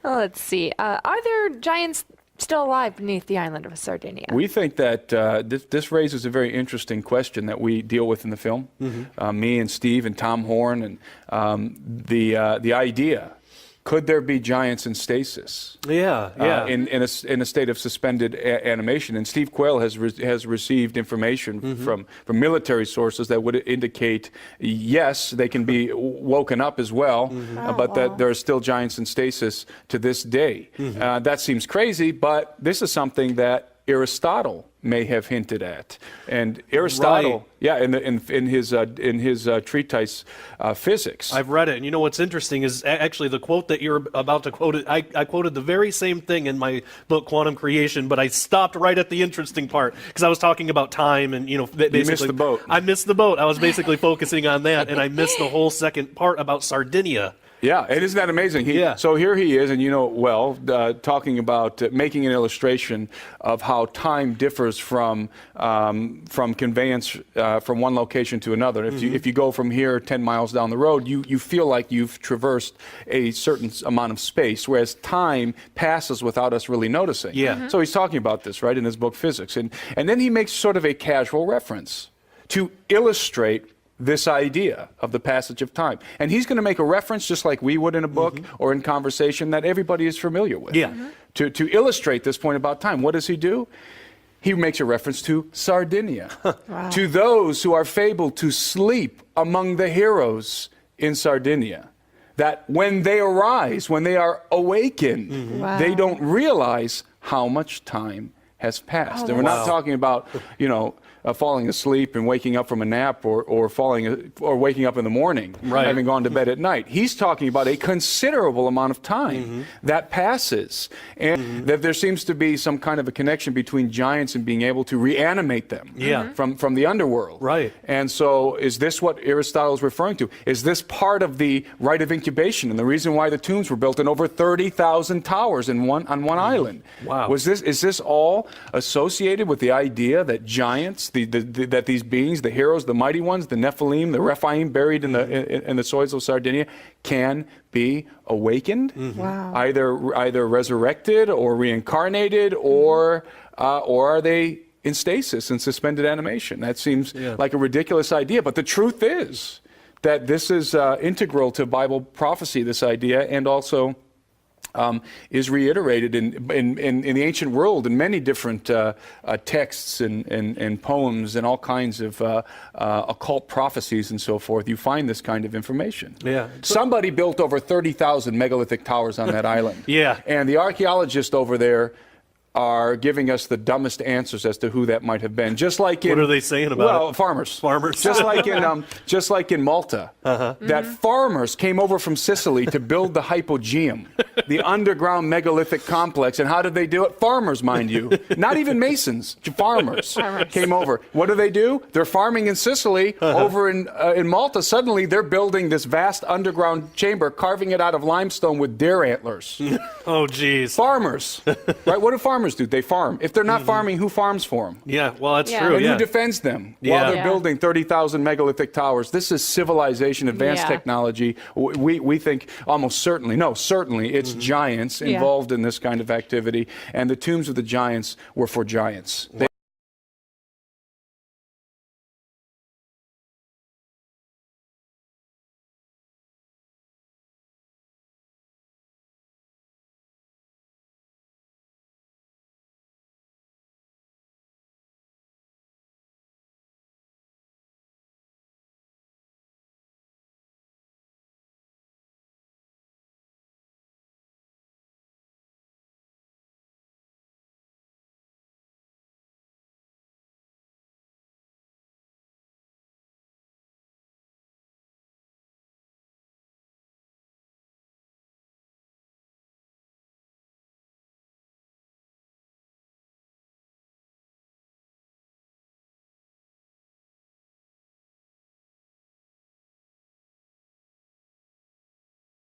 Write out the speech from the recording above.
Well, let's see. Are there giants still alive beneath the island of Sardinia? We think that this raises a very interesting question that we deal with in the film. Me and Steve and Tom Horn, and the idea. Could there be giants in stasis? Yeah. In a state of suspended animation, and Steve Quayle has received information from military sources that would indicate yes, they can be woken up as well, but that there are still giants in stasis to this day. That seems crazy, but this is something that Aristotle may have hinted at, and Aristotle, in his treatise Physics. I've read it, and you know what's interesting is actually the quote that you're about to quote. I quoted the very same thing in my book Quantum Creation, but I stopped right at the interesting part because I was talking about time, and basically you missed the boat. I missed the boat. I was basically focusing on that, and I missed the whole second part about Sardinia. Yeah, and isn't that amazing? So here he is, and talking about making an illustration of how time differs from conveyance from one location to another. If you go from here 10 miles down the road, you feel like you've traversed a certain amount of space, whereas time passes without us really noticing. So he's talking about this, right, in his book Physics. And then he makes sort of a casual reference to illustrate this idea of the passage of time. And he's going to make a reference, just like we would in a book or in conversation, that everybody is familiar with. To illustrate this point about time, what does he do? He makes a reference to Sardinia, to those who are fabled to sleep among the heroes in Sardinia. That when they arise, when they are awakened, they don't realize how much time has passed. And we're not talking about, falling asleep and waking up from a nap, or waking up in the morning, having gone to bed at night. He's talking about a considerable amount of time that passes, and that there seems to be some kind of a connection between giants and being able to reanimate them from the underworld. And so, is this what Aristotle is referring to? Is this part of the rite of incubation and the reason why the tombs were built in over 30,000 towers on one island? Is this all associated with the idea that giants, that these beings, the heroes, the mighty ones, the Nephilim, the Rephaim buried in the soils of Sardinia, can be awakened, either resurrected or reincarnated, or are they in stasis and suspended animation? That seems like a ridiculous idea, but the truth is that this is integral to Bible prophecy, this idea, and also is reiterated in the ancient world in many different texts and poems and all kinds of occult prophecies and so forth. You find this kind of information. Somebody built over 30,000 megalithic towers on that island. And the archaeologists over there are giving us the dumbest answers as to who that might have been. Just like in, what are they saying about it? Farmers. Farmers. Just like in Malta, that farmers came over from Sicily to build the hypogeum, the underground megalithic complex. And how did they do it? Farmers, mind you, not even masons. Farmers came over. What do? They're farming in Sicily. Over in Malta, suddenly they're building this vast underground chamber, carving it out of limestone with deer antlers. Oh, geez. Farmers, right? What do farmers do? They farm. If they're not farming, who farms for them? Well, that's true. And who defends them while they're building 30,000 megalithic towers? This is civilization, advanced technology. We think almost certainly, certainly it's giants involved in this kind of activity, and the tombs of the giants were for giants.